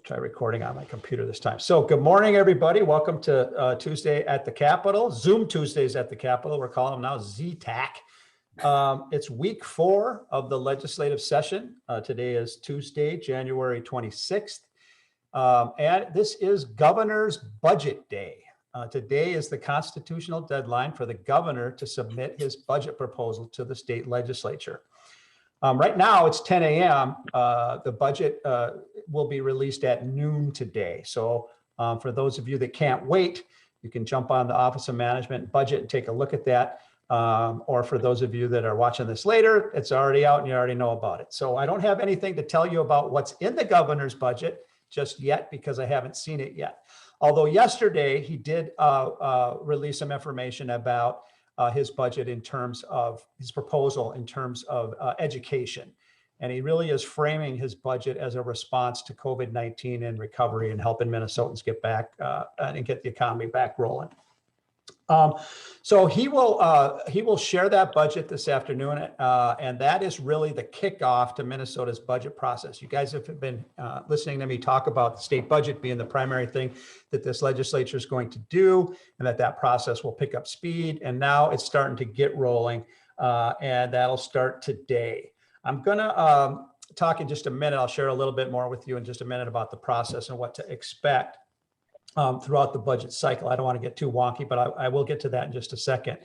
Try recording on my computer this time. So good morning, everybody. Welcome to Tuesday at the Capitol, Zoom Tuesdays at the Capitol. We're calling them now ZTAC. It's week 4 of the legislative session. Today is Tuesday, January 26th. And this is Governor's Budget Day. Today is the constitutional deadline for the governor to submit his budget proposal to the state legislature. Right now it's 10 a.m. The budget will be released at noon today. So for those of you that can't wait, you can jump on the Office of Management and Budget and take a look at that. Or for those of you that are watching this later, it's already out and you already know about it. So I don't have anything to tell you about what's in the governor's budget just yet because I haven't seen it yet. Although yesterday he did release some information about his budget in terms of his proposal in terms of education. And he really is framing his budget as a response to COVID-19 and recovery and helping Minnesotans get back and get the economy back rolling. So he will share that budget this afternoon, and that is really the kickoff to Minnesota's budget process. You guys have been listening to me talk about the state budget being the primary thing that this legislature is going to do, and that process will pick up speed. And now it's starting to get rolling, and that'll start today. I'm going to talk in just a minute. I'll share a little bit more with you in just a minute about the process and what to expect throughout the budget cycle. I don't want to get too wonky, but I will get to that in just a second.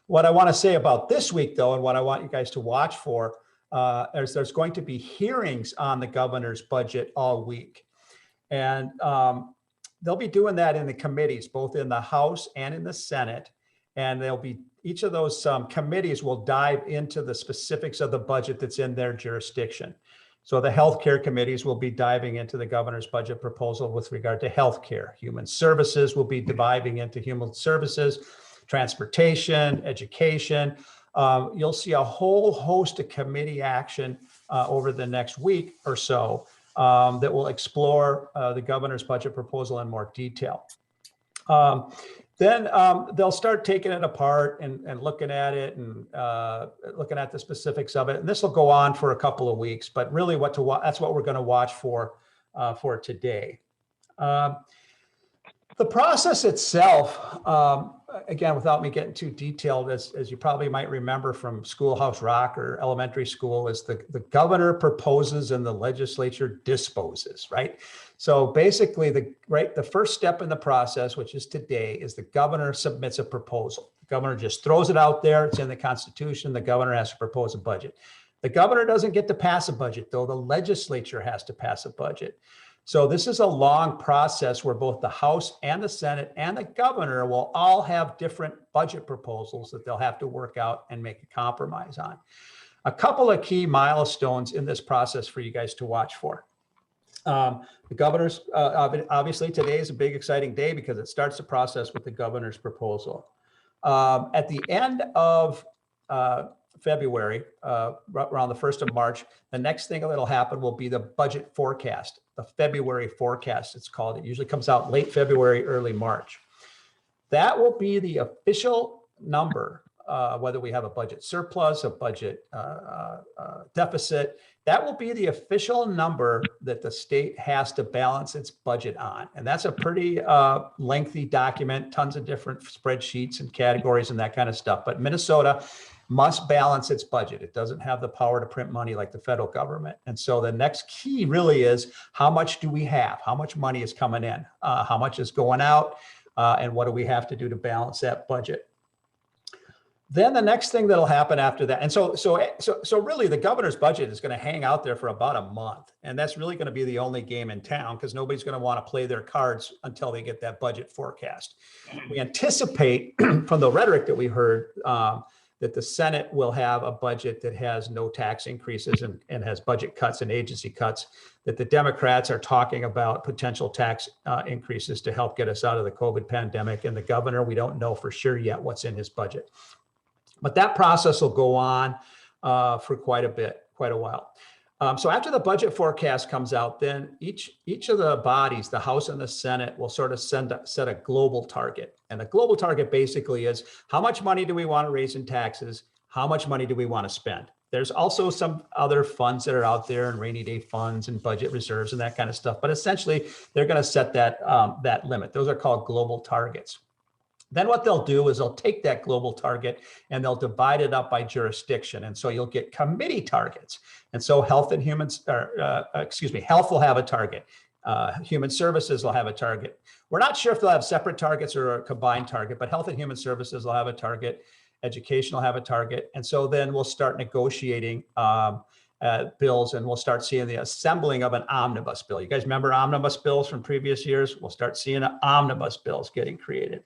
What I want to say about this week, though, and what I want you guys to watch for, is there's going to be hearings on the governor's budget all week. And they'll be doing that in the committees, both in the House and in the Senate. And they'll be, each of those committees will dive into the specifics of the budget that's in their jurisdiction. So the healthcare committees will be diving into the governor's budget proposal with regard to healthcare. Human services will be diving into human services, transportation, education. You'll see a whole host of committee action over the next week or so that will explore the governor's budget proposal in more detail. Then they'll start taking it apart and looking at it and looking at the specifics of it. And this will go on for a couple of weeks, but really that's what we're going to watch for today. The process itself, again, without me getting too detailed, as you probably might remember from Schoolhouse Rock or elementary school, is the governor proposes and the legislature disposes, right? So basically, the first step in the process, which is today, is the governor submits a proposal. The governor just throws it out there. It's in the Constitution. The governor has to propose a budget. The governor doesn't get to pass a budget, though. The legislature has to pass a budget. So this is a long process where both the House and the Senate and the governor will all have different budget proposals that they'll have to work out and make a compromise on. A couple of key milestones in this process for you guys to watch for. The governor's, obviously today is a big exciting day because it starts the process with the governor's proposal. At the end of February, around the 1st of March, the next thing that'll happen will be the budget forecast, the February forecast it's called. It usually comes out late February, early March. That will be the official number, whether we have a budget surplus, a budget deficit. That will be the official number that the state has to balance its budget on. And that's a pretty lengthy document, tons of different spreadsheets and categories and that kind of stuff. But Minnesota must balance its budget. It doesn't have the power to print money like the federal government. And so the next key really is, how much do we have? How much money is coming in? How much is going out? And what do we have to do to balance that budget? Then the next thing that'll happen after that, and so really the governor's budget is going to hang out there for about a month, and that's really going to be the only game in town because nobody's going to want to play their cards until they get that budget forecast. We anticipate from the rhetoric that we heard that the Senate will have a budget that has no tax increases and has budget cuts and agency cuts, that the Democrats are talking about potential tax increases to help get us out of the COVID pandemic, and the governor, we don't know for sure yet what's in his budget. But that process will go on for quite a while. So after the budget forecast comes out, then each of the bodies, the House and the Senate, will sort of set a global target. And the global target basically is, how much money do we want to raise in taxes? How much money do we want to spend? There's also some other funds that are out there, and rainy day funds and budget reserves and that kind of stuff. But essentially, they're going to set that limit. Those are called global targets. Then what they'll do is they'll take that global target and they'll divide it up by jurisdiction. And so you'll get committee targets. And so health and health will have a target. Human services will have a target. We're not sure if they'll have separate targets or a combined target, but health and human services will have a target. Education will have a target. And so then we'll start negotiating bills, and we'll start seeing the assembling of an omnibus bill. You guys remember omnibus bills from previous years? We'll start seeing omnibus bills getting created.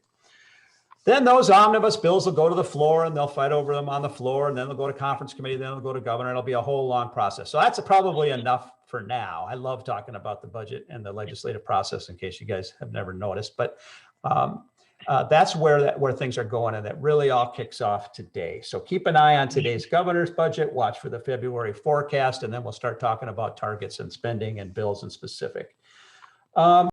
Then those omnibus bills will go to the floor and they'll fight over them on the floor, and then they'll go to conference committee, then they'll go to governor. It'll be a whole long process. So that's probably enough for now. I love talking about the budget and the legislative process in case you guys have never noticed, but that's where things are going, and that really all kicks off today. So keep an eye on today's governor's budget, watch for the February forecast, and then we'll start talking about targets and spending and bills in specific.